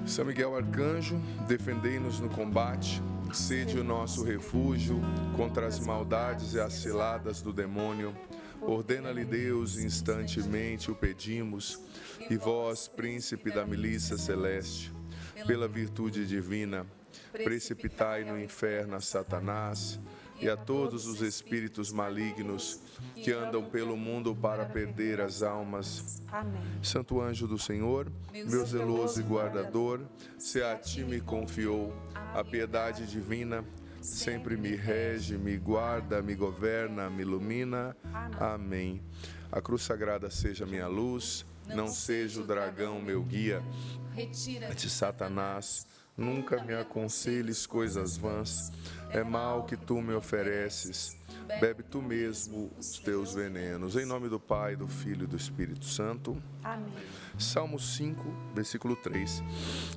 São Miguel Arcanjo, defendei-nos no combate, sede o nosso refúgio contra as maldades e as ciladas do demônio. Ordena-lhe Deus, instantemente o pedimos, e vós, príncipe da milícia celeste, pela virtude divina, precipitai no inferno a Satanás e a todos os espíritos malignos que andam pelo mundo para perder as almas. Amém. Santo anjo do Senhor, meu zeloso e guardador, se a ti me confiou a piedade divina, sempre me rege, me guarda, me governa, me ilumina. Amém. A cruz sagrada seja minha luz, não seja o dragão meu guia. Retira-te, Satanás, nunca me aconselhes coisas vãs. É mal que tu me ofereces, bebe tu mesmo os teus venenos. Em nome do Pai, do Filho e do Espírito Santo. Amém. Salmo 5, versículo 3.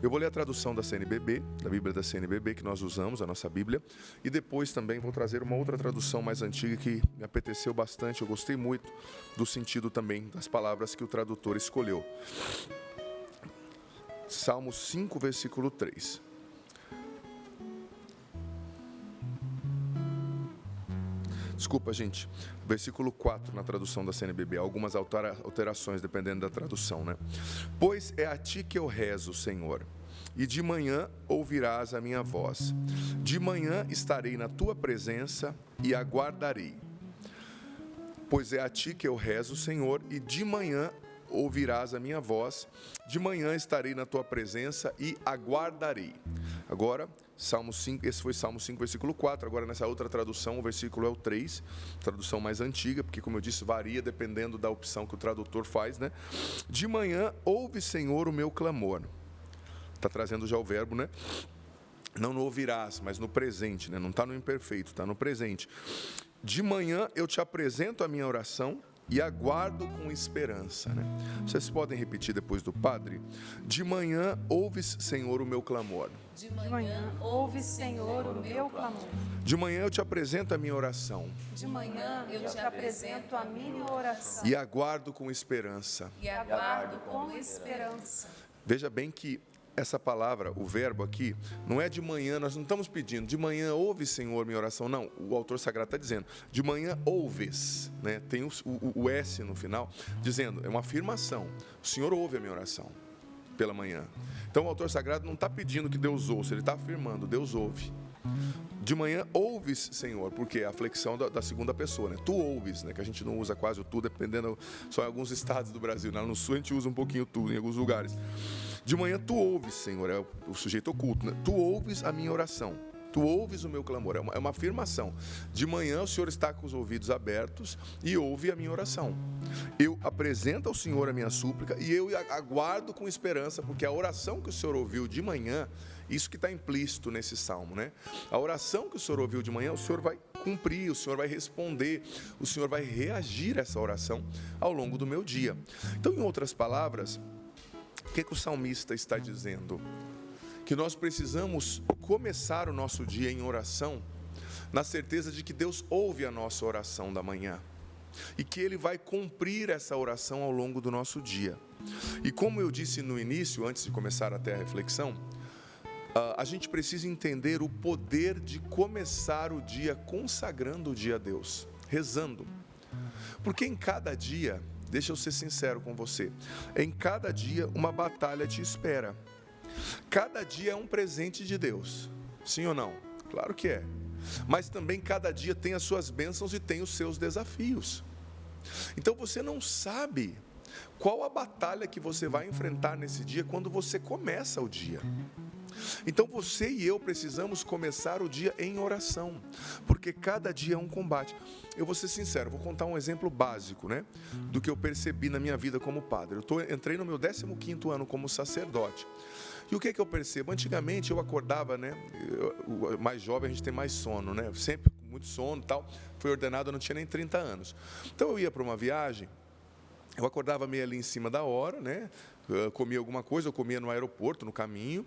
Eu vou ler a tradução da CNBB, da Bíblia da CNBB, que nós usamos, a nossa Bíblia. E depois também vou trazer uma outra tradução mais antiga que me apeteceu bastante. Eu gostei muito do sentido também das palavras que o tradutor escolheu. Salmo 5, versículo 3. Desculpa, gente. Versículo 4 na tradução da CNBB. Algumas alterações dependendo da tradução, né? Pois é a ti que eu rezo, Senhor, e de manhã ouvirás a minha voz. De manhã estarei na tua presença e aguardarei. Pois é a ti que eu rezo, Senhor, e de manhã ouvirás a minha voz. De manhã estarei na tua presença e aguardarei. Agora, Salmo 5, esse foi Salmo 5, versículo 4. Agora, nessa outra tradução, o versículo é o 3, tradução mais antiga, porque, como eu disse, varia dependendo da opção que o tradutor faz, né? De manhã, ouve, Senhor, o meu clamor. Está trazendo já o verbo, né? Não no ouvirás, mas no presente, né? Não está no imperfeito, está no presente. De manhã, eu te apresento a minha oração e aguardo com esperança, né? Vocês podem repetir depois do Padre? De manhã, ouves, Senhor, o meu clamor. De manhã, ouve, Senhor, o meu clamor. De manhã eu te apresento a minha oração. De manhã eu te apresento a minha oração. E aguardo com esperança. E aguardo com esperança. Veja bem que essa palavra, o verbo aqui, não é de manhã, nós não estamos pedindo, de manhã ouve, Senhor, minha oração. Não, o autor sagrado está dizendo, de manhã ouves, né? Tem o S no final, dizendo, é uma afirmação, o Senhor ouve a minha oração pela manhã. Então o autor sagrado não está pedindo que Deus ouça, ele está afirmando, Deus ouve. De manhã ouves, Senhor, porque é a flexão da segunda pessoa, né? Tu ouves, né? Que a gente não usa quase o tu, dependendo, só em alguns estados do Brasil, né? No sul a gente usa um pouquinho tu, em alguns lugares. De manhã tu ouves, Senhor, é o sujeito oculto, né? Tu ouves a minha oração, tu ouves o meu clamor, é uma afirmação. De manhã o Senhor está com os ouvidos abertos e ouve a minha oração. Eu apresento ao Senhor a minha súplica e eu aguardo com esperança, porque a oração que o Senhor ouviu de manhã, isso que está implícito nesse salmo, né? A oração que o Senhor ouviu de manhã, o Senhor vai cumprir, o Senhor vai responder, o Senhor vai reagir a essa oração ao longo do meu dia. Então, em outras palavras, o que o salmista está dizendo? Que nós precisamos começar o nosso dia em oração, na certeza de que Deus ouve a nossa oração da manhã e que Ele vai cumprir essa oração ao longo do nosso dia. E como eu disse no início, antes de começar até a reflexão, a gente precisa entender o poder de começar o dia consagrando o dia a Deus, rezando. Porque em cada dia, deixa eu ser sincero com você, em cada dia uma batalha te espera. Cada dia é um presente de Deus, sim ou não? Claro que é. Mas também cada dia tem as suas bênçãos e tem os seus desafios. Então você não sabe qual a batalha que você vai enfrentar nesse dia quando você começa o dia. Então você e eu precisamos começar o dia em oração, porque cada dia é um combate. Eu vou ser sincero, vou contar um exemplo básico, né, do que eu percebi na minha vida como padre. Entrei no meu 15º ano como sacerdote. E o que eu percebo? Antigamente eu acordava, né, mais jovem a gente tem mais sono, né, sempre com muito sono e tal. Fui ordenado, eu não tinha nem 30 anos. Então eu ia para uma viagem, eu acordava meio ali em cima da hora, né? Comia alguma coisa, eu comia no aeroporto, no caminho,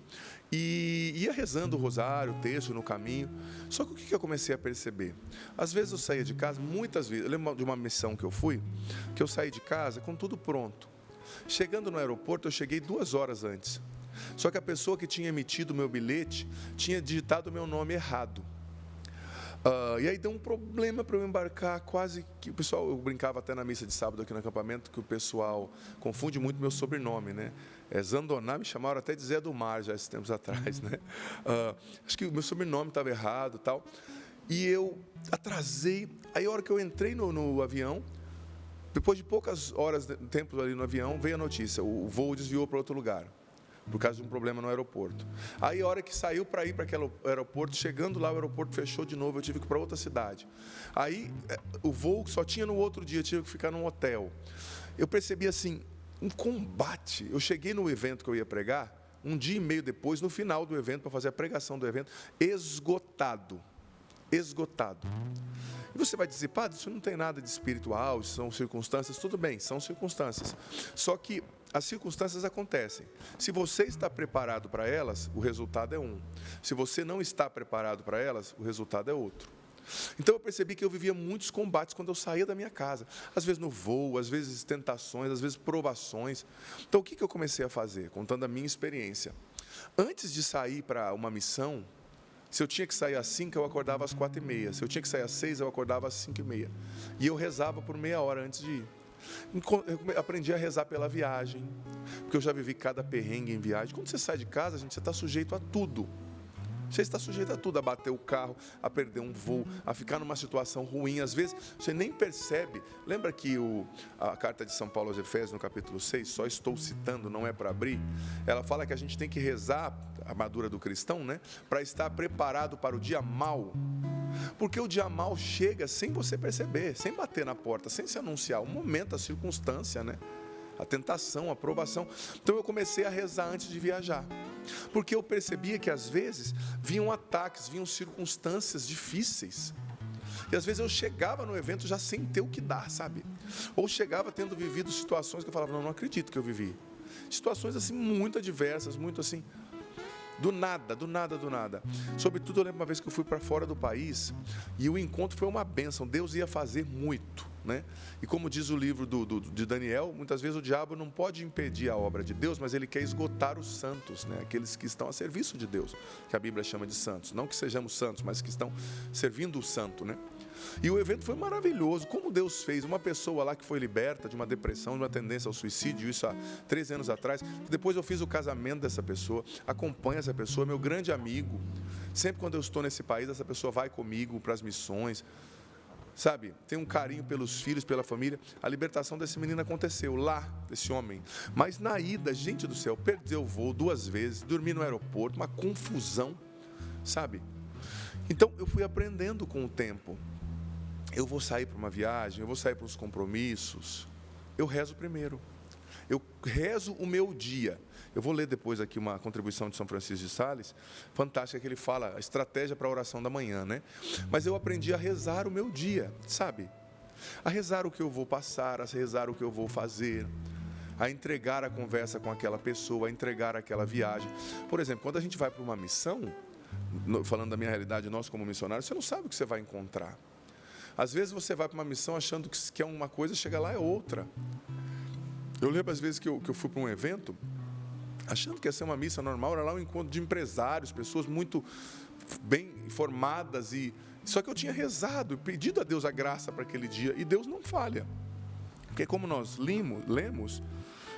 e ia rezando o rosário, o texto no caminho. Só que o que eu comecei a perceber? Às vezes eu saía de casa, muitas vezes, eu lembro de uma missão que eu fui, que eu saí de casa com tudo pronto. Chegando no aeroporto, eu cheguei 2 horas antes. Só que a pessoa que tinha emitido o meu bilhete tinha digitado o meu nome errado. E aí deu um problema para eu embarcar, quase que o pessoal, eu brincava até na missa de sábado aqui no acampamento, que o pessoal confunde muito meu sobrenome, né? Zandoná, me chamaram até de Zé do Mar, já esses tempos atrás, né? Acho que o meu sobrenome estava errado e tal. E eu atrasei, aí a hora que eu entrei no avião, depois de poucas horas de tempo ali no avião, veio a notícia, o voo desviou para outro lugar, por causa de um problema no aeroporto. Aí a hora que saiu para ir para aquele aeroporto, chegando lá o aeroporto fechou de novo, eu tive que ir para outra cidade. Aí o voo só tinha no outro dia, eu tive que ficar num hotel. Eu percebi assim, um combate. Eu cheguei no evento que eu ia pregar, um dia e meio depois, no final do evento, para fazer a pregação do evento, esgotado. E você vai dizer, padre, isso não tem nada de espiritual, isso são circunstâncias. Tudo bem, são circunstâncias. Só que as circunstâncias acontecem. Se você está preparado para elas, o resultado é um. Se você não está preparado para elas, o resultado é outro. Então eu percebi que eu vivia muitos combates quando eu saía da minha casa. Às vezes no voo, às vezes tentações, às vezes provações. Então o que eu comecei a fazer? Contando a minha experiência. Antes de sair para uma missão, se eu tinha que sair às 5, eu acordava às 4h30. Se eu tinha que sair às 6, eu acordava às 5h30. E eu rezava por meia hora antes de ir. Eu aprendi a rezar pela viagem, porque eu já vivi cada perrengue em viagem. Quando você sai de casa, gente, você está sujeito a tudo. Você está sujeito a tudo, a bater o carro, a perder um voo, a ficar numa situação ruim. Às vezes, você nem percebe. Lembra que a carta de São Paulo aos Efésios, no capítulo 6, só estou citando, não é para abrir, ela fala que a gente tem que rezar, a armadura do cristão, né, para estar preparado para o dia mau. Porque o dia mau chega sem você perceber, sem bater na porta, sem se anunciar. O momento, a circunstância, né? A tentação, a provação. Então eu comecei a rezar antes de viajar. Porque eu percebia que às vezes vinham ataques, vinham circunstâncias difíceis. E às vezes eu chegava no evento já sem ter o que dar, sabe? Ou chegava tendo vivido situações que eu falava, não acredito que eu vivi. Situações assim muito adversas, muito assim, do nada. Sobretudo eu lembro uma vez que eu fui para fora do país e o encontro foi uma bênção. Deus ia fazer muito, né? E como diz o livro de Daniel, muitas vezes o diabo não pode impedir a obra de Deus, mas ele quer esgotar os santos, né? Aqueles que estão a serviço de Deus, que a Bíblia chama de santos. Não que sejamos santos, mas que estão servindo o santo, né? E o evento foi maravilhoso. Como Deus fez, uma pessoa lá que foi liberta de uma depressão, de uma tendência ao suicídio, isso há 13 anos atrás. Depois eu fiz o casamento dessa pessoa, acompanho essa pessoa, meu grande amigo. Sempre quando eu estou nesse país, essa pessoa vai comigo para as missões, sabe? Tem um carinho pelos filhos, pela família. A libertação desse menino aconteceu lá, desse homem. Mas na ida, gente do céu, perdeu o voo 2 vezes, dormi no aeroporto, uma confusão, sabe? Então eu fui aprendendo com o tempo. Eu vou sair para uma viagem, eu vou sair para uns compromissos, eu rezo primeiro. Eu rezo o meu dia. Eu vou ler depois aqui uma contribuição de São Francisco de Sales, fantástica, que ele fala a estratégia para a oração da manhã, né? Mas eu aprendi a rezar o meu dia, sabe? A rezar o que eu vou passar, a rezar o que eu vou fazer, a entregar a conversa com aquela pessoa, a entregar aquela viagem. Por exemplo, quando a gente vai para uma missão, falando da minha realidade, nós como missionários, você não sabe o que você vai encontrar. Às vezes você vai para uma missão achando que é uma coisa, chega lá é outra. Eu lembro às vezes que eu fui para um evento, achando que ia ser uma missa normal, era lá um encontro de empresários, pessoas muito bem informadas, só que eu tinha rezado e pedido a Deus a graça para aquele dia, e Deus não falha. Porque como nós lemos,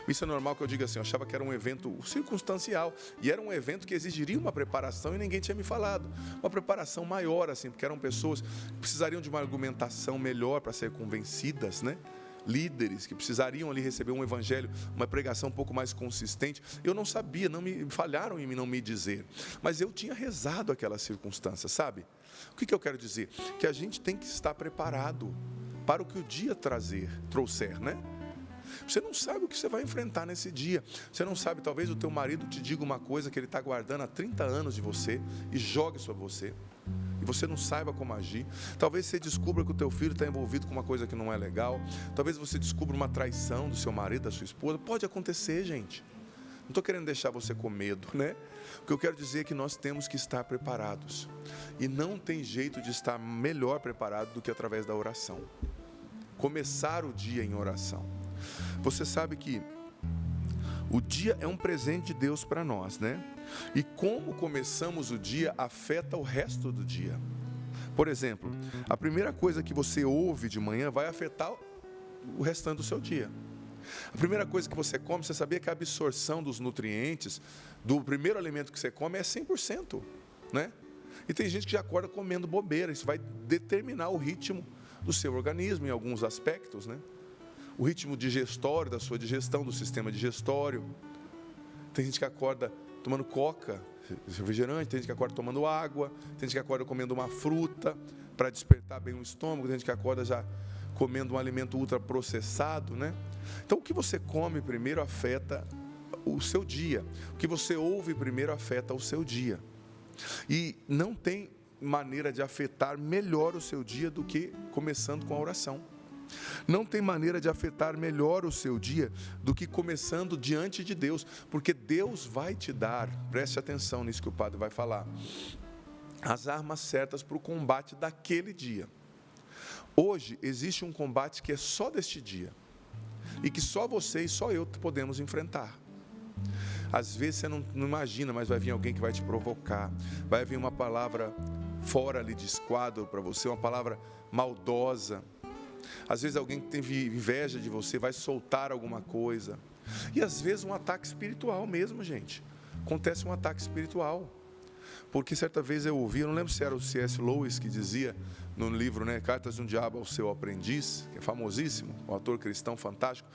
isso é normal que eu diga assim, eu achava que era um evento circunstancial, e era um evento que exigiria uma preparação e ninguém tinha me falado. Uma preparação maior, assim, porque eram pessoas que precisariam de uma argumentação melhor para ser convencidas, né? Líderes que precisariam ali receber um evangelho, uma pregação um pouco mais consistente. Eu não sabia, falharam em mim não me dizer, mas eu tinha rezado aquela circunstância, sabe? O que eu quero dizer? Que a gente tem que estar preparado para o que o dia trouxer, né? Você não sabe o que você vai enfrentar nesse dia. Você não sabe, talvez o teu marido te diga uma coisa que ele está guardando há 30 anos de você e jogue sobre você. E você não saiba como agir. Talvez você descubra que o teu filho está envolvido com uma coisa que não é legal. Talvez você descubra uma traição do seu marido, da sua esposa. Pode acontecer, gente. Não estou querendo deixar você com medo, né? O que eu quero dizer é que nós temos que estar preparados. E não tem jeito de estar melhor preparado do que através da oração. Começar o dia em oração. Você sabe que O dia é um presente de Deus para nós, né? E como começamos o dia afeta o resto do dia. Por exemplo, a primeira coisa que você ouve de manhã vai afetar o restante do seu dia. A primeira coisa que você come, você sabia que a absorção dos nutrientes do primeiro alimento que você come é 100%, né? E tem gente que já acorda comendo bobeira. Isso vai determinar o ritmo do seu organismo em alguns aspectos, né? O ritmo digestório, da sua digestão, do sistema digestório. Tem gente que acorda tomando coca, refrigerante, tem gente que acorda tomando água, tem gente que acorda comendo uma fruta para despertar bem o estômago, tem gente que acorda já comendo um alimento ultraprocessado, né? Então, o que você come primeiro afeta o seu dia. O que você ouve primeiro afeta o seu dia. E não tem maneira de afetar melhor o seu dia do que começando com a oração. Não tem maneira de afetar melhor o seu dia do que começando diante de Deus, porque Deus vai te dar, preste atenção nisso que o padre vai falar, as armas certas para o combate daquele dia. Hoje existe um combate que é só deste dia, e que só você e só eu podemos enfrentar. Às vezes você não imagina, mas vai vir alguém que vai te provocar, vai vir uma palavra fora ali de esquadro para você, uma palavra maldosa. Às vezes alguém que teve inveja de você vai soltar alguma coisa. E às vezes um ataque espiritual mesmo, gente. Acontece um ataque espiritual. Porque certa vez eu ouvi, eu não lembro se era o C.S. Lewis que dizia no livro, né, Cartas de um Diabo ao Seu Aprendiz, que é famosíssimo, um autor cristão fantástico,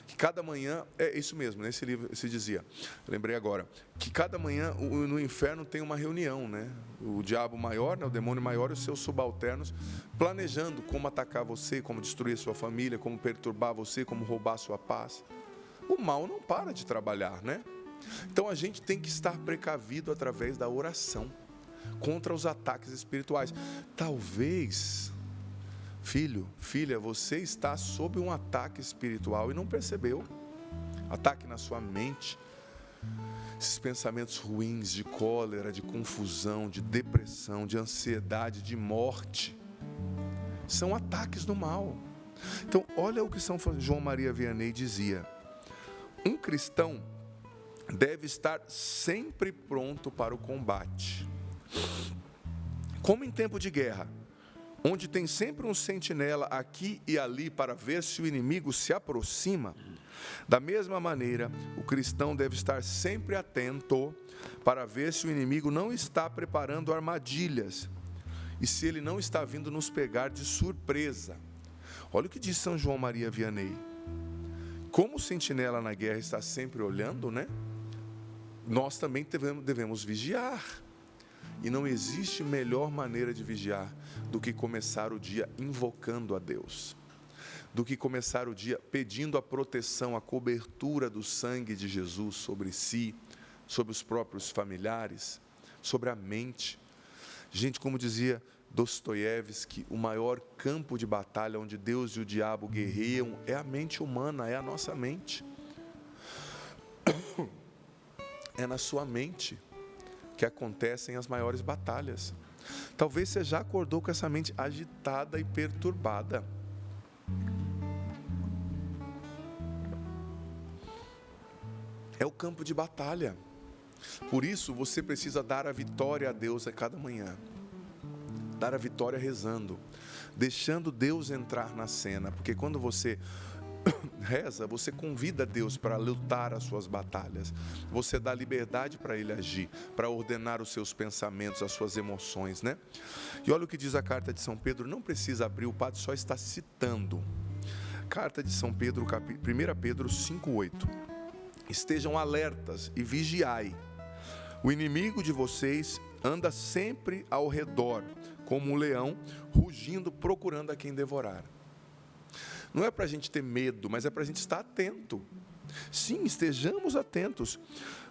que cada manhã, é isso mesmo, nesse livro se dizia, lembrei agora, que cada manhã no inferno tem uma reunião, né? O diabo maior, né, o demônio maior e os seus subalternos, planejando como atacar você, como destruir sua família, como perturbar você, como roubar sua paz. O mal não para de trabalhar, né? Então a gente tem que estar precavido através da oração contra os ataques espirituais. Talvez, filho, filha, você está sob um ataque espiritual e não percebeu. Ataque na sua mente. Esses pensamentos ruins de cólera, de confusão, de depressão, de ansiedade, de morte, são ataques do mal. Então, olha o que São João Maria Vianney dizia. Um cristão deve estar sempre pronto para o combate. Como em tempo de guerra, onde tem sempre um sentinela aqui e ali para ver se o inimigo se aproxima, da mesma maneira, o cristão deve estar sempre atento para ver se o inimigo não está preparando armadilhas e se ele não está vindo nos pegar de surpresa. Olha o que diz São João Maria Vianney. Como o sentinela na guerra está sempre olhando, né? Nós também devemos vigiar. E não existe melhor maneira de vigiar do que começar o dia invocando a Deus. Do que começar o dia pedindo a proteção, a cobertura do sangue de Jesus sobre si, sobre os próprios familiares, sobre a mente. Gente, como dizia Dostoiévski, o maior campo de batalha onde Deus e o diabo guerreiam é a mente humana, é a nossa mente. É na sua mente que acontecem as maiores batalhas. Talvez você já acordou com essa mente agitada e perturbada. É o campo de batalha. Por isso, você precisa dar a vitória a Deus a cada manhã. Dar a vitória rezando, deixando Deus entrar na cena. Porque quando você reza, você convida Deus para lutar as suas batalhas. Você dá liberdade para Ele agir, para ordenar os seus pensamentos, as suas emoções, né? E olha o que diz a carta de São Pedro, não precisa abrir, o padre só está citando. Carta de São Pedro, 1 Pedro 5,8. Estejam alertas e vigiai. O inimigo de vocês anda sempre ao redor, como um leão, rugindo, procurando a quem devorar. Não é para a gente ter medo, mas é para a gente estar atento. Sim, estejamos atentos.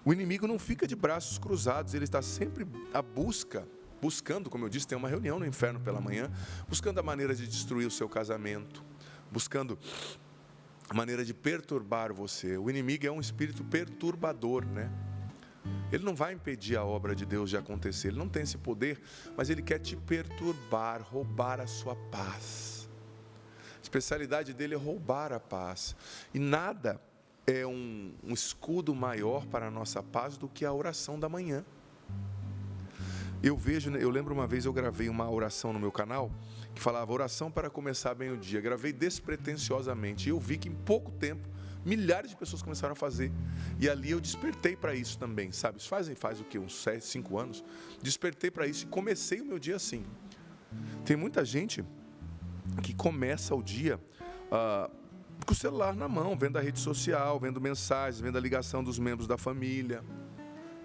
O inimigo não fica de braços cruzados, ele está sempre à buscando, como eu disse, tem uma reunião no inferno pela manhã, buscando a maneira de destruir o seu casamento, buscando a maneira de perturbar você. O inimigo é um espírito perturbador, né? Ele não vai impedir a obra de Deus de acontecer, ele não tem esse poder, mas ele quer te perturbar, roubar a sua paz. A especialidade dele é roubar a paz. E nada é um escudo maior para a nossa paz do que a oração da manhã. Eu lembro uma vez eu gravei uma oração no meu canal que falava oração para começar bem o dia. Gravei despretensiosamente e eu vi que em pouco tempo milhares de pessoas começaram a fazer. E ali eu despertei para isso também, sabe? Isso faz o quê? Uns 5 anos. Despertei para isso e comecei o meu dia assim. Tem muita gente que começa o dia com o celular na mão, vendo a rede social, vendo mensagens, vendo a ligação dos membros da família,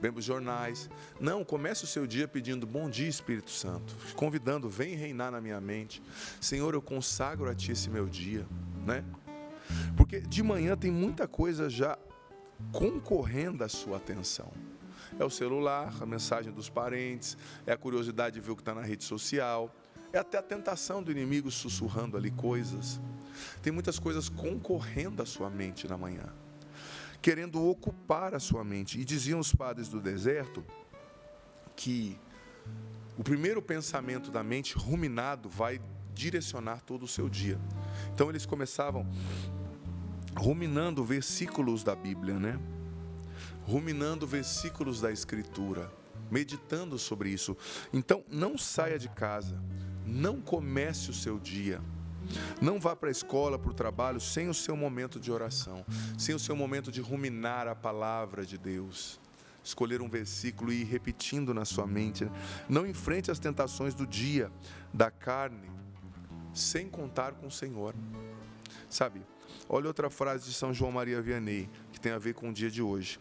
vendo os jornais. Não, comece o seu dia pedindo bom dia, Espírito Santo, convidando, vem reinar na minha mente. Senhor, eu consagro a Ti esse meu dia, né? Porque de manhã tem muita coisa já concorrendo à sua atenção. É o celular, a mensagem dos parentes, é a curiosidade de ver o que está na rede social, é até a tentação do inimigo sussurrando ali coisas. Tem muitas coisas concorrendo à sua mente na manhã, querendo ocupar a sua mente. E diziam os padres do deserto que o primeiro pensamento da mente ruminado vai direcionar todo o seu dia. Então eles começavam ruminando versículos da Bíblia, né? Ruminando versículos da Escritura, meditando sobre isso. Então não saia de casa, não comece o seu dia, não vá para a escola, para o trabalho sem o seu momento de oração, sem o seu momento de ruminar a palavra de Deus, escolher um versículo e ir repetindo na sua mente. Não enfrente as tentações do dia, da carne, sem contar com o Senhor. Sabe, olha outra frase de São João Maria Vianney, que tem a ver com o dia de hoje.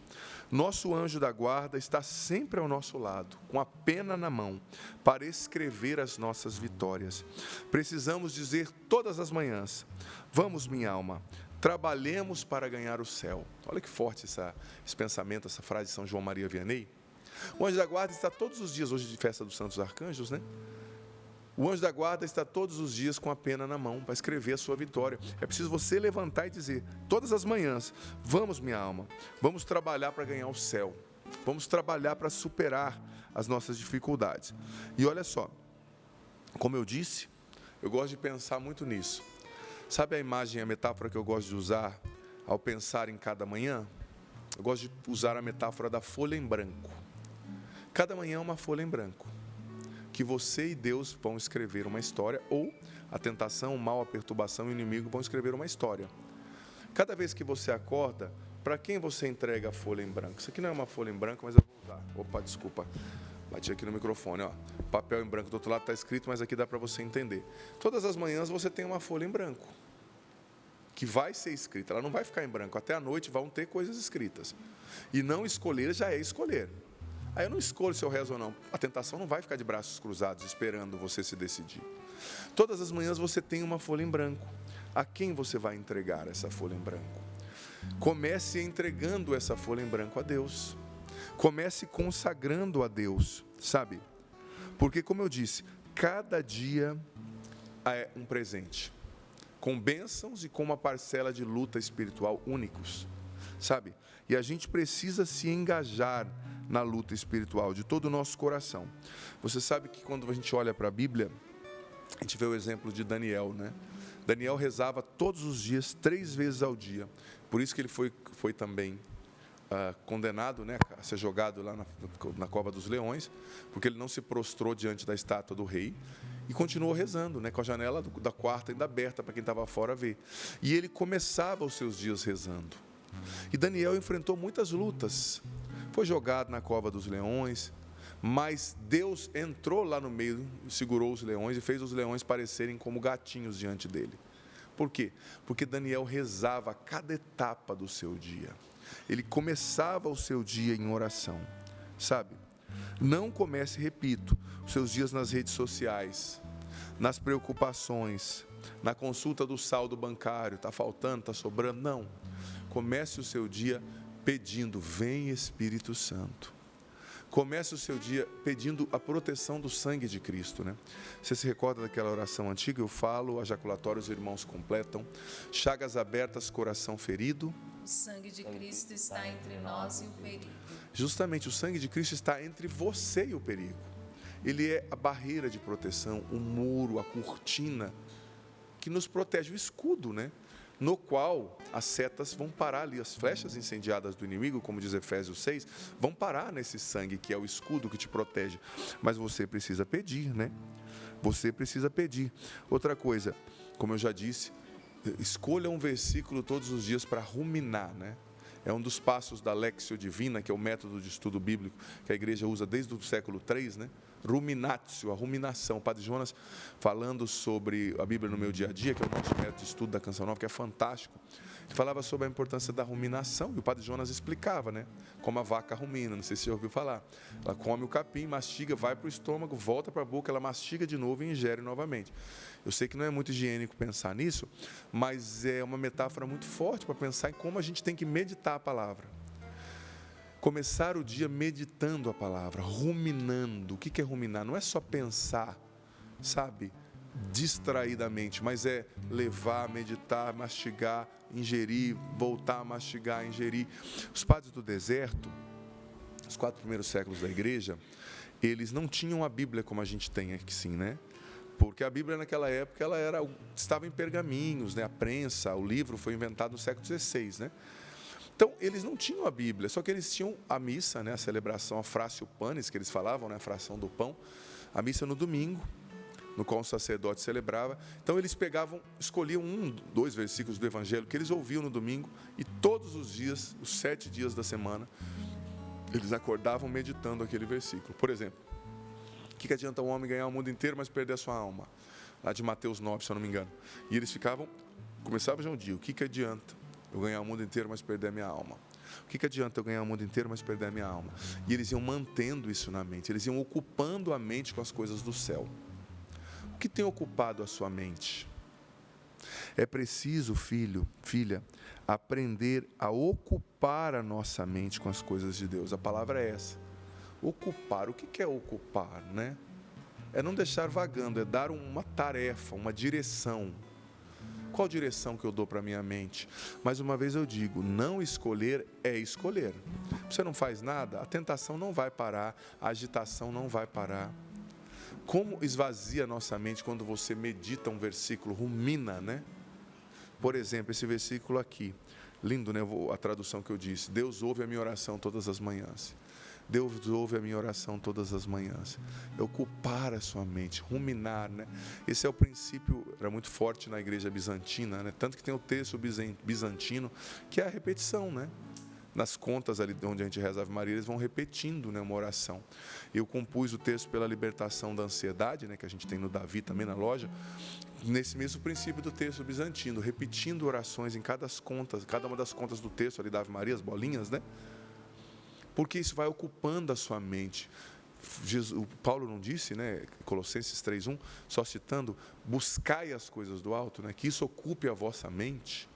Nosso anjo da guarda está sempre ao nosso lado, com a pena na mão, para escrever as nossas vitórias. Precisamos dizer todas as manhãs: vamos, minha alma, trabalhemos para ganhar o céu. Olha que forte esse pensamento, essa frase de São João Maria Vianney. O anjo da guarda está todos os dias, hoje de festa dos santos arcanjos, né? O anjo da guarda está todos os dias com a pena na mão para escrever a sua vitória. É preciso você levantar e dizer, todas as manhãs: vamos, minha alma, vamos trabalhar para ganhar o céu. Vamos trabalhar para superar as nossas dificuldades. E olha só, como eu disse, eu gosto de pensar muito nisso. Sabe a imagem, a metáfora que eu gosto de usar ao pensar em cada manhã? Eu gosto de usar a metáfora da folha em branco. Cada manhã é uma folha em branco, que você e Deus vão escrever uma história, ou a tentação, o mal, a perturbação e o inimigo vão escrever uma história. Cada vez que você acorda, para quem você entrega a folha em branco? Isso aqui não é uma folha em branco, mas eu vou usar. Opa, desculpa, bati aqui no microfone, ó. Papel em branco do outro lado está escrito, mas aqui dá para você entender. Todas as manhãs você tem uma folha em branco, que vai ser escrita, ela não vai ficar em branco, até a noite vão ter coisas escritas. E não escolher já é escolher. Aí eu não escolho se eu rezo ou não. A tentação não vai ficar de braços cruzados esperando você se decidir. Todas as manhãs você tem uma folha em branco. A quem você vai entregar essa folha em branco? Comece entregando essa folha em branco a Deus. Comece consagrando a Deus, sabe? Porque, como eu disse, cada dia é um presente, com bênçãos e com uma parcela de luta espiritual únicos, sabe? E a gente precisa se engajar na luta espiritual de todo o nosso coração. Você sabe que quando a gente olha para a Bíblia, a gente vê o exemplo de Daniel, né? Daniel rezava todos os dias, 3 vezes ao dia. Por isso que ele foi também condenado, né, a ser jogado lá na cova dos leões, porque ele não se prostrou diante da estátua do rei e continuou rezando, né, com a janela da quarta ainda aberta para quem estava fora ver. E ele começava os seus dias rezando. E Daniel enfrentou muitas lutas. Foi jogado na cova dos leões, mas Deus entrou lá no meio, segurou os leões e fez os leões parecerem como gatinhos diante dele. Por quê? Porque Daniel rezava a cada etapa do seu dia. Ele começava o seu dia em oração, sabe? Não comece, repito, os seus dias nas redes sociais, nas preocupações, na consulta do saldo bancário, está faltando, está sobrando, não. Comece o seu dia pedindo, vem Espírito Santo. Comece o seu dia pedindo a proteção do sangue de Cristo, né? Você se recorda daquela oração antiga? Eu falo, a jaculatória os irmãos completam. Chagas abertas, coração ferido. O sangue de Cristo está entre nós e o perigo. Justamente, o sangue de Cristo está entre você e o perigo. Ele é a barreira de proteção, o muro, a cortina que nos protege, o escudo, né? no qual as setas vão parar ali, as flechas incendiadas do inimigo, como diz Efésios 6, vão parar nesse sangue, que é o escudo que te protege. Mas você precisa pedir, né? Você precisa pedir. Outra coisa, como eu já disse, escolha um versículo todos os dias para ruminar, né? É um dos passos da Lexio Divina, que é o método de estudo bíblico que a igreja usa desde o século III, né? Ruminatio, a ruminação. O Padre Jonas, falando sobre a Bíblia no meu dia a dia, que é o nosso método de estudo da Canção Nova, que é fantástico, ele falava sobre a importância da ruminação, e o Padre Jonas explicava, né? Como a vaca rumina, não sei se você já ouviu falar. Ela come o capim, mastiga, vai para o estômago, volta para a boca, ela mastiga de novo e ingere novamente. Eu sei que não é muito higiênico pensar nisso, mas é uma metáfora muito forte para pensar em como a gente tem que meditar a palavra. Começar o dia meditando a palavra, ruminando. O que é ruminar? Não é só pensar, sabe, distraidamente, mas é levar, meditar, mastigar, ingerir, voltar a mastigar, ingerir. Os padres do deserto, os 4 primeiros séculos da igreja, eles não tinham a Bíblia como a gente tem aqui, sim, né? Porque a Bíblia naquela época estava em pergaminhos, né? A prensa, o livro foi inventado no século XVI, né? Então, eles não tinham a Bíblia, só que eles tinham a missa, né, a celebração, a fratio panis, que eles falavam, né, a fração do pão, a missa no domingo, no qual o sacerdote celebrava. Então, eles escolhiam 1, 2 versículos do Evangelho que eles ouviam no domingo, e todos os dias, os 7 dias da semana, eles acordavam meditando aquele versículo. Por exemplo, o que adianta um homem ganhar o mundo inteiro, mas perder a sua alma? Lá de Mateus 9, se eu não me engano. E eles começavam já um dia, o que adianta eu ganhar o mundo inteiro, mas perder a minha alma? O que adianta eu ganhar o mundo inteiro, mas perder a minha alma? E eles iam mantendo isso na mente, eles iam ocupando a mente com as coisas do céu. O que tem ocupado a sua mente? É preciso, filho, filha, aprender a ocupar a nossa mente com as coisas de Deus. A palavra é essa. Ocupar. O que é ocupar, né? É não deixar vagando, é dar uma tarefa, uma direção. Qual direção que eu dou para a minha mente? Mais uma vez eu digo, não escolher é escolher. Você não faz nada, a tentação não vai parar, a agitação não vai parar. Como esvazia a nossa mente quando você medita um versículo, rumina, né? Por exemplo, esse versículo aqui, lindo, né? A tradução que eu disse, Deus ouve a minha oração todas as manhãs. Deus ouve a minha oração todas as manhãs. É ocupar a sua mente, ruminar, né? Esse é o princípio, era muito forte na igreja bizantina, né? Tanto que tem o texto bizantino, que é a repetição, né? Nas contas ali onde a gente reza a Ave Maria, eles vão repetindo, né, uma oração. Eu compus o texto pela libertação da ansiedade, né, que a gente tem no Davi também na loja, nesse mesmo princípio do texto bizantino, repetindo orações em cada uma das contas do texto ali da Ave Maria, as bolinhas, né? Porque isso vai ocupando a sua mente. O Paulo não disse, né, Colossenses 3:1, só citando, buscai as coisas do alto, né, que isso ocupe a vossa mente.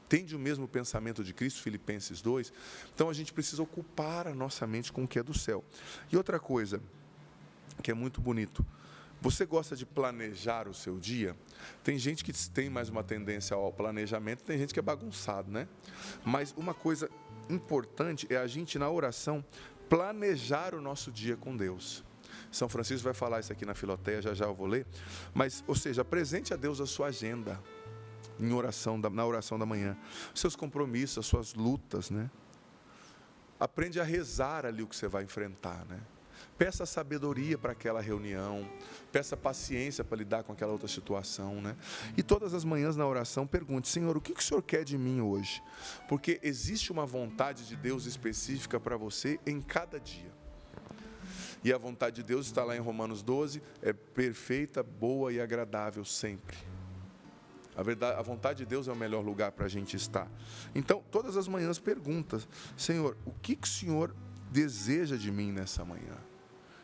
Tende o mesmo pensamento de Cristo, Filipenses 2. Então a gente precisa ocupar a nossa mente com o que é do céu. E outra coisa, que é muito bonito, você gosta de planejar o seu dia? Tem gente que tem mais uma tendência ao planejamento, tem gente que é bagunçado, né? Mas uma coisa importante é a gente, na oração, planejar o nosso dia com Deus. São Francisco vai falar isso aqui na Filoteia, já eu vou ler. Mas, ou seja, apresente a Deus a sua agenda na oração da manhã. Seus compromissos, as suas lutas, né? Aprende a rezar ali o que você vai enfrentar, né? Peça sabedoria para aquela reunião, peça paciência para lidar com aquela outra situação, né? E todas as manhãs na oração pergunte, Senhor, o que o Senhor quer de mim hoje? Porque existe uma vontade de Deus específica para você em cada dia. E a vontade de Deus está lá em Romanos 12, é perfeita, boa e agradável sempre. A vontade de Deus é o melhor lugar para a gente estar. Então, todas as manhãs pergunta, Senhor, o que o Senhor deseja de mim nessa manhã?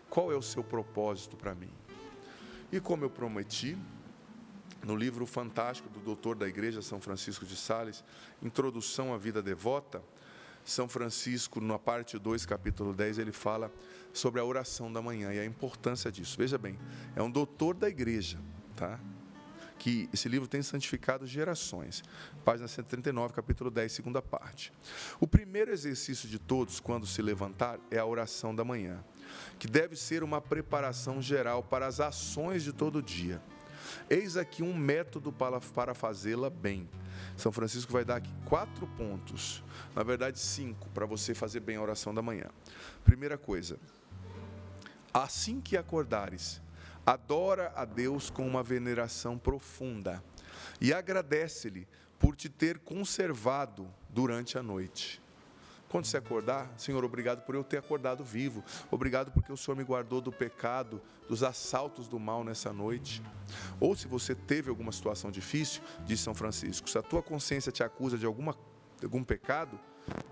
Qual é o seu propósito para mim? E como eu prometi, no livro fantástico do doutor da igreja, São Francisco de Sales, Introdução à Vida Devota, São Francisco, na parte 2, capítulo 10, ele fala sobre a oração da manhã e a importância disso. Veja bem, é um doutor da igreja, tá? Que esse livro tem santificado gerações. Página 139, capítulo 10, segunda parte. O primeiro exercício de todos, quando se levantar, é a oração da manhã, que deve ser uma preparação geral para as ações de todo dia. Eis aqui um método para fazê-la bem. São Francisco vai dar aqui 4 pontos, na verdade 5, para você fazer bem a oração da manhã. Primeira coisa, assim que acordares, adora a Deus com uma veneração profunda e agradece-lhe por te ter conservado durante a noite. Quando você acordar, Senhor, obrigado por eu ter acordado vivo. Obrigado porque o Senhor me guardou do pecado, dos assaltos do mal nessa noite. Ou se você teve alguma situação difícil, diz São Francisco, se a tua consciência te acusa de algum pecado,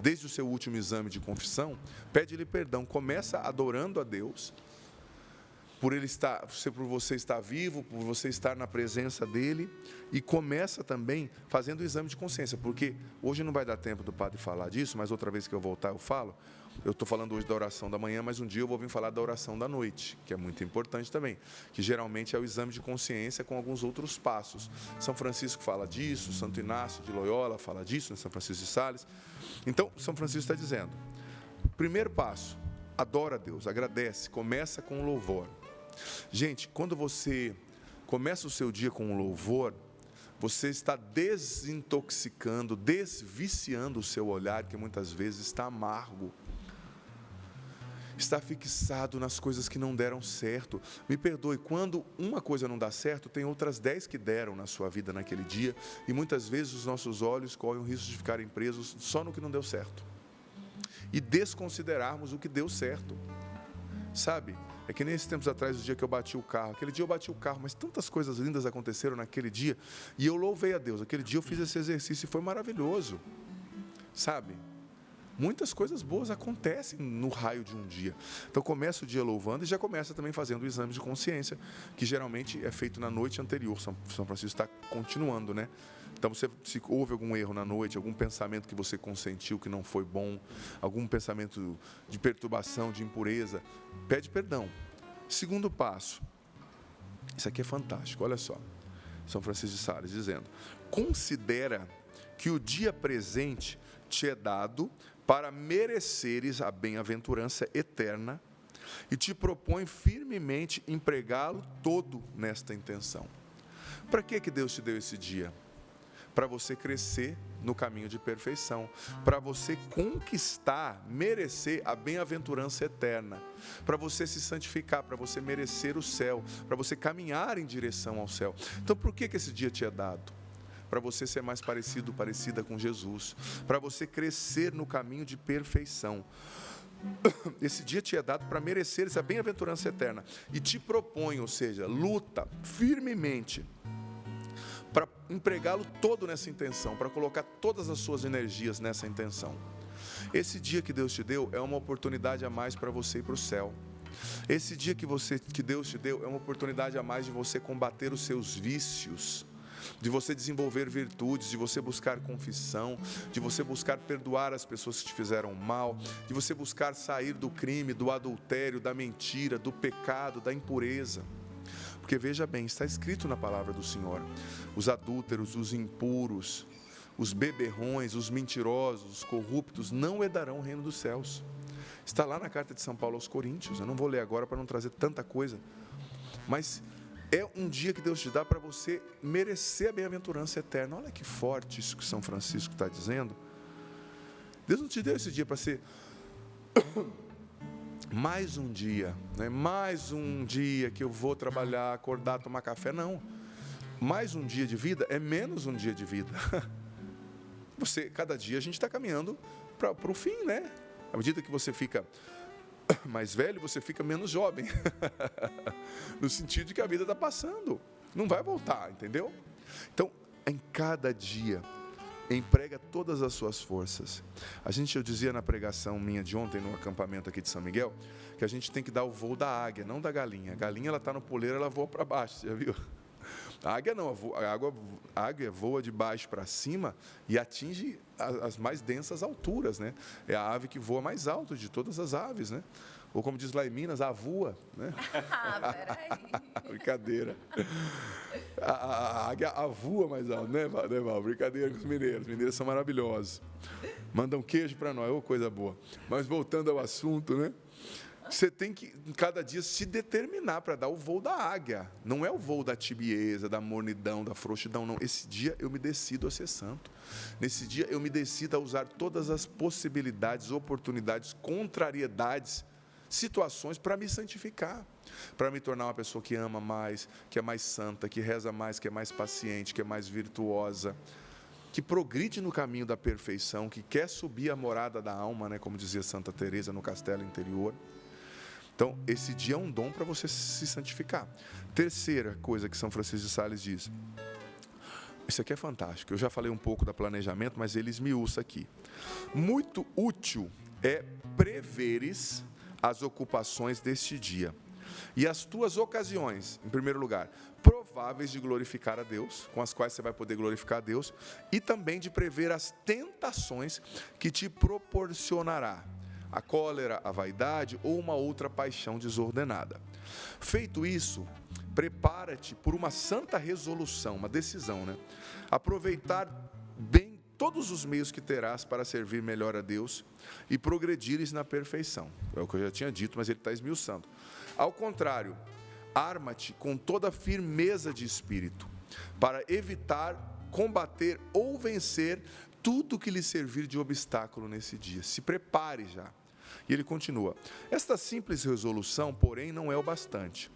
desde o seu último exame de confissão, pede-lhe perdão. Começa adorando a Deus, por você estar vivo, por você estar na presença dele, e começa também fazendo o exame de consciência, porque hoje não vai dar tempo do padre falar disso, mas outra vez que eu voltar eu falo. Eu estou falando hoje da oração da manhã, mas um dia eu vou vir falar da oração da noite, que é muito importante também, que geralmente é o exame de consciência com alguns outros passos. São Francisco fala disso, Santo Inácio de Loyola fala disso, né? São Francisco de Sales. Então, São Francisco está dizendo, primeiro passo, adora a Deus, agradece, começa com louvor. Gente, quando você começa o seu dia com louvor, você está desintoxicando, desviciando o seu olhar, que muitas vezes está amargo, está fixado nas coisas que não deram certo. Me perdoe, quando uma coisa não dá certo, tem outras 10 que deram na sua vida naquele dia, e muitas vezes os nossos olhos correm o risco de ficarem presos só no que não deu certo e desconsiderarmos o que deu certo, sabe? É que nem esses tempos atrás, o dia que eu bati o carro. Aquele dia eu bati o carro, mas tantas coisas lindas aconteceram naquele dia. E eu louvei a Deus. Aquele dia eu fiz esse exercício e foi maravilhoso. Sabe? Muitas coisas boas acontecem no raio de um dia. Então começa o dia louvando e já começa também fazendo o exame de consciência, que geralmente é feito na noite anterior. São Francisco está continuando, né? Então, se houve algum erro na noite, algum pensamento que você consentiu que não foi bom, algum pensamento de perturbação, de impureza, pede perdão. Segundo passo, isso aqui é fantástico, olha só, São Francisco de Sales dizendo, considera que o dia presente te é dado para mereceres a bem-aventurança eterna e te propõe firmemente empregá-lo todo nesta intenção. Para que Deus te deu esse dia? Para você crescer no caminho de perfeição, para você conquistar, merecer a bem-aventurança eterna, para você se santificar, para você merecer o céu, para você caminhar em direção ao céu. Então, por que esse dia te é dado? Para você ser mais parecida com Jesus, para você crescer no caminho de perfeição. Esse dia te é dado para merecer essa bem-aventurança eterna e te propõe, ou seja, luta firmemente para empregá-lo todo nessa intenção, para colocar todas as suas energias nessa intenção. Esse dia que Deus te deu é uma oportunidade a mais para você ir para o céu. Esse dia que Deus te deu é uma oportunidade a mais de você combater os seus vícios, de você desenvolver virtudes, de você buscar confissão, de você buscar perdoar as pessoas que te fizeram mal, de você buscar sair do crime, do adultério, da mentira, do pecado, da impureza. Porque veja bem, está escrito na palavra do Senhor, os adúlteros, os impuros, os beberrões, os mentirosos, os corruptos não herdarão o reino dos céus. Está lá na carta de São Paulo aos Coríntios, eu não vou ler agora para não trazer tanta coisa, mas é um dia que Deus te dá para você merecer a bem-aventurança eterna. Olha que forte isso que São Francisco está dizendo. Deus não te deu esse dia para ser mais um dia, né? Mais um dia que eu vou trabalhar, acordar, tomar café. Não, mais um dia de vida é menos um dia de vida. Cada dia a gente está caminhando para o fim, né? À medida que você fica mais velho, você fica menos jovem. No sentido de que a vida está passando, não vai voltar, entendeu? Então, em cada dia, emprega todas as suas forças. Eu dizia na pregação minha de ontem, no acampamento aqui de São Miguel, que a gente tem que dar o voo da águia, não da galinha. A galinha, ela está no poleiro, ela voa para baixo, você já viu? A águia não, a águia voa de baixo para cima e atinge as mais densas alturas, né? É a ave que voa mais alto de todas as aves, né? Ou como diz lá em Minas, a voa, né? Peraí. Brincadeira. A águia voa mais alto, né, Val? Brincadeira com os mineiros. Os mineiros são maravilhosos. Mandam queijo para nós, ô coisa boa. Mas voltando ao assunto, né? Você tem que, em cada dia, se determinar para dar o voo da águia. Não é o voo da tibieza, da mornidão, da frouxidão, não. Esse dia eu me decido a ser santo. Nesse dia eu me decido a usar todas as possibilidades, oportunidades, contrariedades, situações para me santificar. Para me tornar uma pessoa que ama mais, que é mais santa, que reza mais, que é mais paciente, que é mais virtuosa, que progride no caminho da perfeição, que quer subir a morada da alma, né, como dizia Santa Teresa no castelo interior. Então, esse dia é um dom para você se santificar. Terceira coisa que São Francisco de Sales diz. Isso aqui é fantástico. Eu já falei um pouco da planejamento, mas ele esmiuça aqui. Muito útil é preveres as ocupações deste dia e as tuas ocasiões, em primeiro lugar, prováveis de glorificar a Deus, com as quais você vai poder glorificar a Deus, e também de prever as tentações que te proporcionará a cólera, a vaidade ou uma outra paixão desordenada. Feito isso, prepara-te por uma santa resolução, uma decisão, né? Aproveitar bem todos os meios que terás para servir melhor a Deus e progredires na perfeição. É o que eu já tinha dito, mas ele está esmiuçando. Ao contrário, arma-te com toda a firmeza de espírito para evitar, combater ou vencer tudo que lhe servir de obstáculo nesse dia. Se prepare já. E ele continua: esta simples resolução, porém, não é o bastante.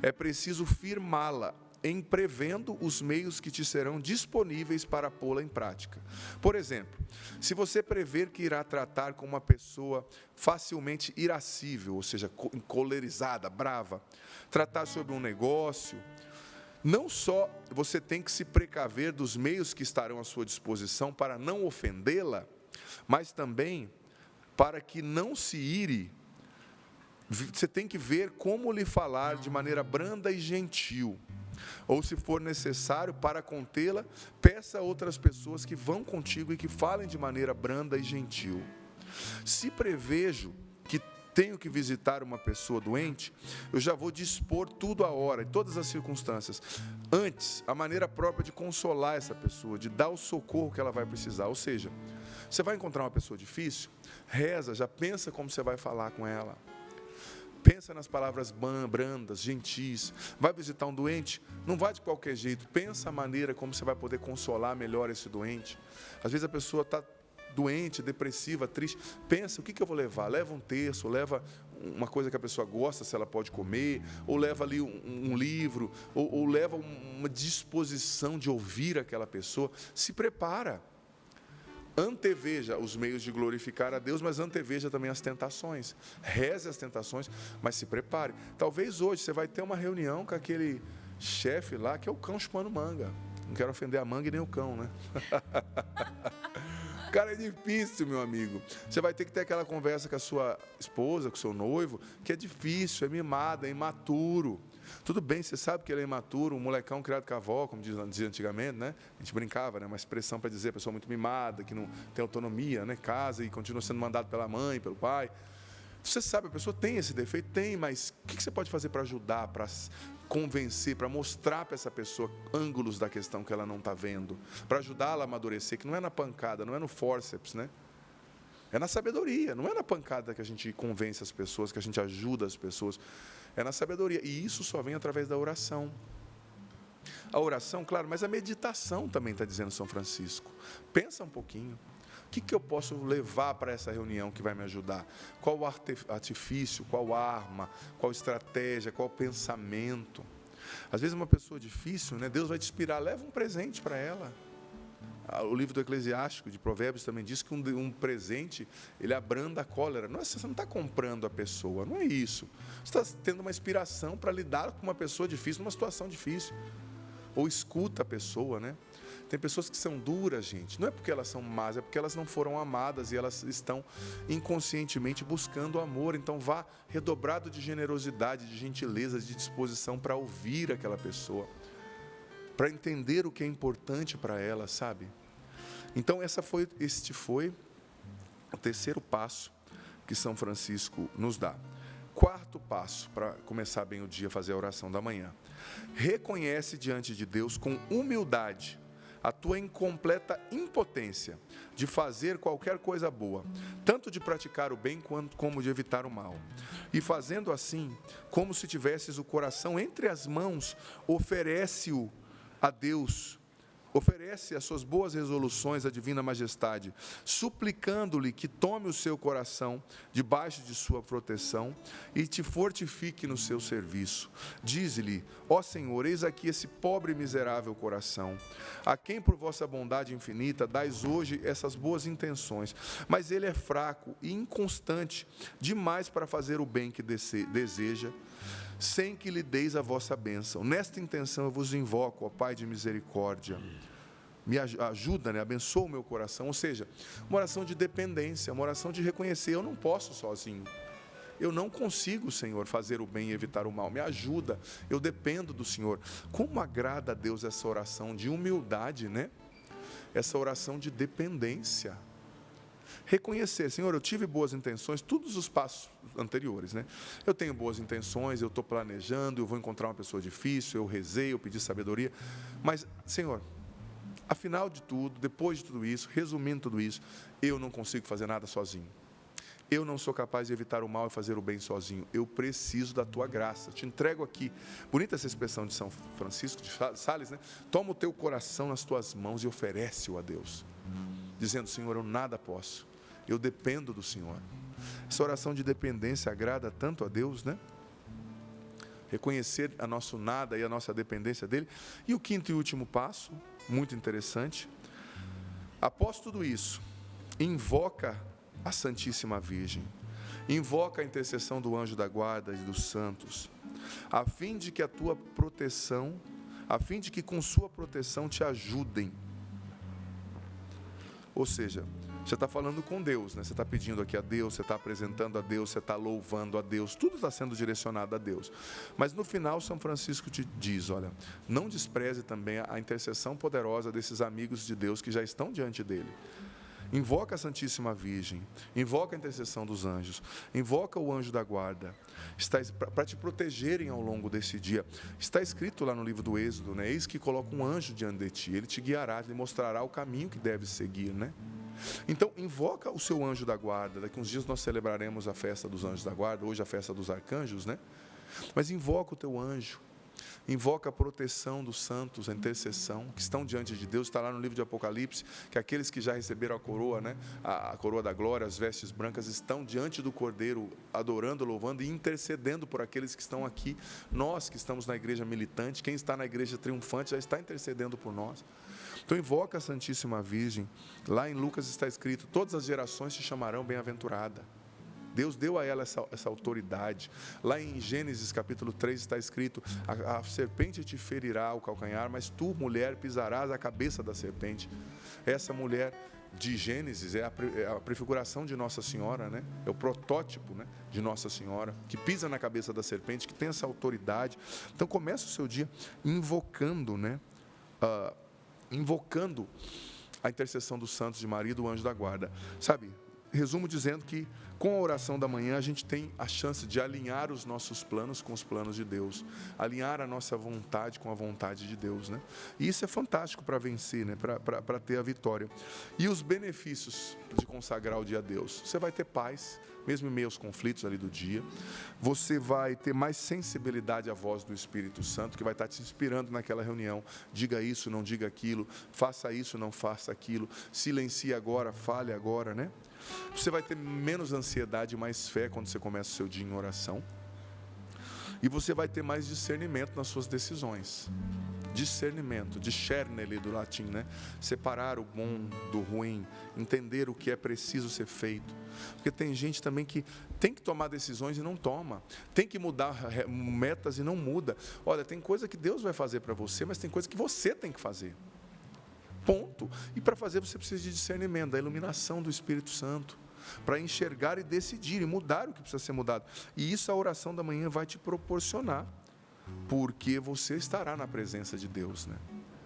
É preciso firmá-la em prevendo os meios que te serão disponíveis para pô-la em prática. Por exemplo, se você prever que irá tratar com uma pessoa facilmente irascível, ou seja, encolerizada, brava, tratar sobre um negócio, não só você tem que se precaver dos meios que estarão à sua disposição para não ofendê-la, mas também para que não se ire, você tem que ver como lhe falar de maneira branda e gentil. Ou, se for necessário, para contê-la, peça a outras pessoas que vão contigo e que falem de maneira branda e gentil. Se prevejo que tenho que visitar uma pessoa doente, eu já vou dispor tudo à hora, em todas as circunstâncias. Antes, a maneira própria de consolar essa pessoa, de dar o socorro que ela vai precisar. Ou seja, você vai encontrar uma pessoa difícil, reza, já pensa como você vai falar com ela. Pensa nas palavras brandas, gentis. Vai visitar um doente, não vai de qualquer jeito. Pensa a maneira como você vai poder consolar melhor esse doente. Às vezes a pessoa está doente, depressiva, triste. Pensa, o que eu vou levar? Leva um terço, leva uma coisa que a pessoa gosta, se ela pode comer, ou leva ali um livro, ou leva uma disposição de ouvir aquela pessoa. Se prepara. Anteveja os meios de glorificar a Deus, mas anteveja também as tentações. Reze as tentações, mas se prepare. Talvez hoje você vai ter uma reunião com aquele chefe lá, que é o cão chupando manga. Não quero ofender a manga e nem o cão, né? Cara, é difícil, meu amigo. Você vai ter que ter aquela conversa com a sua esposa, com o seu noivo, que é difícil, é mimado, é imaturo. Tudo bem, você sabe que ele é imaturo, um molecão criado com a avó, como dizia antigamente, né? A gente brincava, né? Uma expressão para dizer a pessoa muito mimada, que não tem autonomia, né? Casa e continua sendo mandado pela mãe, pelo pai. Você sabe, a pessoa tem esse defeito? Tem, mas o que você pode fazer para ajudar, para convencer, para mostrar para essa pessoa ângulos da questão que ela não está vendo, para ajudá-la a amadurecer, que não é na pancada, não é no fórceps, né? É na sabedoria, não é na pancada que a gente convence as pessoas, que a gente ajuda as pessoas. É na sabedoria. E isso só vem através da oração. A oração, claro, mas a meditação também está dizendo São Francisco. Pensa um pouquinho. O que eu posso levar para essa reunião que vai me ajudar? Qual artifício, qual arma, qual estratégia, qual pensamento? Às vezes uma pessoa difícil, né, Deus vai te inspirar, leva um presente para ela. O livro do Eclesiástico, de Provérbios, também diz que um presente, ele abranda a cólera. Não é, você não está comprando a pessoa, não é isso. Você está tendo uma inspiração para lidar com uma pessoa difícil, numa situação difícil. Ou escuta a pessoa, né? Tem pessoas que são duras, gente. Não é porque elas são más, é porque elas não foram amadas e elas estão inconscientemente buscando o amor. Então vá redobrado de generosidade, de gentileza, de disposição para ouvir aquela pessoa, para entender o que é importante para ela, sabe? Então este foi o terceiro passo que São Francisco nos dá. Quarto passo para começar bem o dia, fazer a oração da manhã. Reconhece diante de Deus com humildade a tua incompleta impotência de fazer qualquer coisa boa, tanto de praticar o bem como de evitar o mal. E fazendo assim, como se tivesses o coração entre as mãos, oferece-o a Deus, oferece as suas boas resoluções à divina majestade, suplicando-lhe que tome o seu coração debaixo de sua proteção e te fortifique no seu serviço. Dize-lhe: ó Senhor, eis aqui esse pobre e miserável coração, a quem por vossa bondade infinita dais hoje essas boas intenções, mas ele é fraco e inconstante demais para fazer o bem que deseja, sem que lhe deis a vossa bênção. Nesta intenção eu vos invoco, ó Pai de misericórdia. Me ajuda, abençoa o meu coração. Ou seja, uma oração de dependência, uma oração de reconhecer: eu não posso sozinho. Eu não consigo, Senhor, fazer o bem e evitar o mal. Me ajuda, eu dependo do Senhor. Como agrada a Deus essa oração de humildade, Essa oração de dependência. Reconhecer: Senhor, eu tive boas intenções, todos os passos anteriores, Eu tenho boas intenções, eu estou planejando, eu vou encontrar uma pessoa difícil, eu rezei, eu pedi sabedoria, mas, Senhor, afinal de tudo, depois de tudo isso, resumindo tudo isso, eu não consigo fazer nada sozinho. Eu não sou capaz de evitar o mal e fazer o bem sozinho. Eu preciso da tua graça. Te entrego aqui. Bonita essa expressão de São Francisco de Sales, Toma o teu coração nas tuas mãos e oferece-o a Deus, dizendo: Senhor, eu nada posso, eu dependo do Senhor. Essa oração de dependência agrada tanto a Deus, Reconhecer a nosso nada e a nossa dependência dele. E o quinto e último passo, muito interessante: após tudo isso, invoca a Santíssima Virgem, invoca a intercessão do anjo da guarda e dos santos, a fim de que com sua proteção te ajudem. Ou seja, você está falando com Deus, Você está pedindo aqui a Deus, você está apresentando a Deus, você está louvando a Deus, tudo está sendo direcionado a Deus. Mas no final, São Francisco te diz: olha, não despreze também a intercessão poderosa desses amigos de Deus que já estão diante dele. Invoca a Santíssima Virgem, invoca a intercessão dos anjos, invoca o anjo da guarda, para te protegerem ao longo desse dia. Está escrito lá no livro do Êxodo, Eis que coloca um anjo diante de ti, ele te guiará, ele mostrará o caminho que deve seguir, Então, invoca o seu anjo da guarda. Daqui uns dias nós celebraremos a festa dos anjos da guarda, hoje a festa dos arcanjos, Mas invoca o teu anjo. Invoca a proteção dos santos, a intercessão, que estão diante de Deus. Está lá no livro de Apocalipse, que aqueles que já receberam a coroa, a coroa da glória, as vestes brancas, estão diante do Cordeiro, adorando, louvando e intercedendo por aqueles que estão aqui. Nós que estamos na igreja militante, quem está na igreja triunfante já está intercedendo por nós. Então invoca a Santíssima Virgem. Lá em Lucas está escrito: todas as gerações te chamarão bem-aventurada. Deus deu a ela essa autoridade. Lá em Gênesis capítulo 3 está escrito: a serpente te ferirá o calcanhar, mas tu, mulher, pisarás a cabeça da serpente. Essa mulher de Gênesis é a prefiguração de Nossa Senhora, É o protótipo, de Nossa Senhora, que pisa na cabeça da serpente, que tem essa autoridade. Então começa o seu dia invocando, invocando a intercessão dos santos, de Maria e do anjo da guarda. Sabe, resumo dizendo que com a oração da manhã a gente tem a chance de alinhar os nossos planos com os planos de Deus, alinhar a nossa vontade com a vontade de Deus, E isso é fantástico para vencer, para ter a vitória. E os benefícios de consagrar o dia a Deus: você vai ter paz, mesmo em meio aos conflitos ali do dia. Você vai ter mais sensibilidade à voz do Espírito Santo, que vai estar te inspirando naquela reunião. Diga isso, não diga aquilo. Faça isso, não faça aquilo. Silencie agora, fale agora, Você vai ter menos ansiedade e mais fé quando você começa o seu dia em oração. E você vai ter mais discernimento nas suas decisões. Discernimento, discernere do latim, Separar o bom do ruim, entender o que é preciso ser feito. Porque tem gente também que tem que tomar decisões e não toma. Tem que mudar metas e não muda. Olha, tem coisa que Deus vai fazer para você, mas tem coisa que você tem que fazer. Ponto. E para fazer você precisa de discernimento, da iluminação do Espírito Santo, para enxergar e decidir e mudar o que precisa ser mudado. E isso a oração da manhã vai te proporcionar, porque você estará na presença de Deus,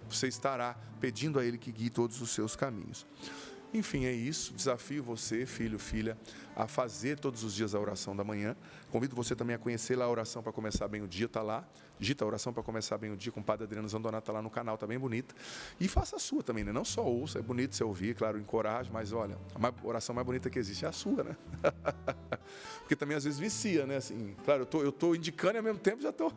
Você estará pedindo a Ele que guie todos os seus caminhos. Enfim, é isso. Desafio você, filho, filha, a fazer todos os dias a oração da manhã. Convido você também a conhecer lá a oração para começar bem o dia, está lá. Digita a oração para começar bem o dia com o Padre Adriano Zandonato, está lá no canal, está bem bonita. E faça a sua também, né? Não só ouça, é bonito você ouvir, claro, encoraje, mas olha, a oração mais bonita que existe é a sua, né? Porque também às vezes vicia, né? Assim, claro, eu tô indicando e ao mesmo tempo já estou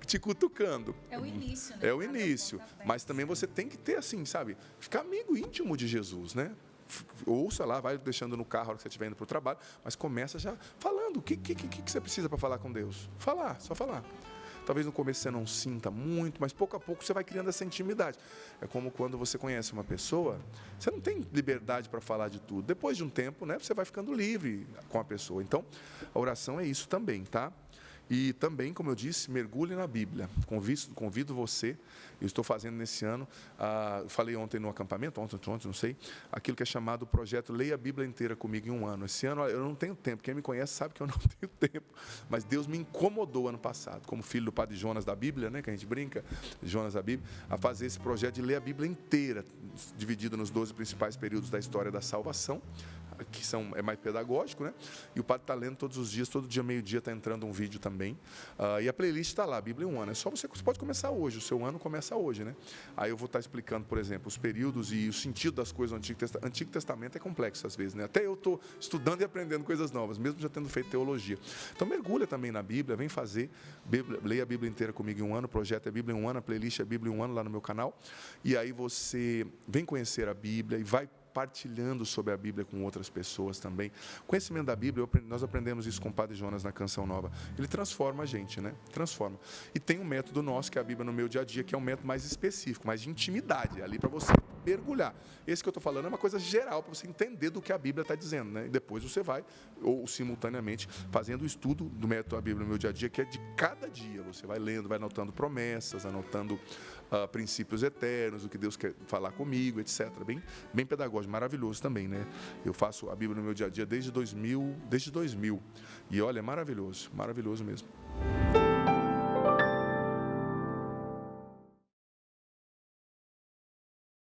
te cutucando. É o início, né? É o início. Mas também você tem que ter, assim, sabe? Ficar amigo íntimo de Jesus, né? Ouça lá, vai deixando no carro a hora que você estiver indo para o trabalho, mas começa já falando. O que você precisa para falar com Deus? Falar, só falar. Talvez no começo você não sinta muito, mas pouco a pouco você vai criando essa intimidade. É como quando você conhece uma pessoa, você não tem liberdade para falar de tudo. Depois de um tempo, né, você vai ficando livre com a pessoa. Então, a oração é isso também, tá? E também, como eu disse, mergulhe na Bíblia. Convido você, eu estou fazendo nesse ano, falei ontem no acampamento, ontem, não sei, aquilo que é chamado o projeto Leia a Bíblia Inteira Comigo em um Ano. Esse ano eu não tenho tempo, quem me conhece sabe que eu não tenho tempo, mas Deus me incomodou ano passado, como filho do padre Jonas da Bíblia, né, que a gente brinca, Jonas da Bíblia, a fazer esse projeto de ler a Bíblia inteira, dividido nos 12 principais períodos da história da salvação, que é mais pedagógico, né? E o padre está lendo todos os dias, todo dia, meio-dia, está entrando um vídeo também. E a playlist está lá, Bíblia em um Ano. É só você pode começar hoje, o seu ano começa hoje, né? Aí eu vou estar explicando, por exemplo, os períodos e o sentido das coisas do Antigo Testamento. Antigo Testamento é complexo às vezes, né? Até eu estou estudando e aprendendo coisas novas, mesmo já tendo feito teologia. Então mergulha também na Bíblia, vem fazer, leia a Bíblia inteira comigo em um ano, o projeto é Bíblia em um Ano, a playlist é Bíblia em um Ano lá no meu canal. E aí você vem conhecer a Bíblia e vai partilhando sobre a Bíblia com outras pessoas também. O conhecimento da Bíblia, nós aprendemos isso com o Padre Jonas na Canção Nova. Ele transforma a gente, né? Transforma. E tem um método nosso, que é a Bíblia no meu dia a dia, que é um método mais específico, mais de intimidade, ali para você mergulhar. Esse que eu estou falando é uma coisa geral, para você entender do que a Bíblia está dizendo, né? E depois você vai, ou simultaneamente, fazendo o estudo do método da Bíblia no meu dia a dia, que é de cada dia. Você vai lendo, vai anotando promessas, anotando princípios eternos, o que Deus quer falar comigo, etc. Bem pedagógico, maravilhoso também, né? Eu faço a Bíblia no meu dia a dia desde 2000. E olha, é maravilhoso mesmo.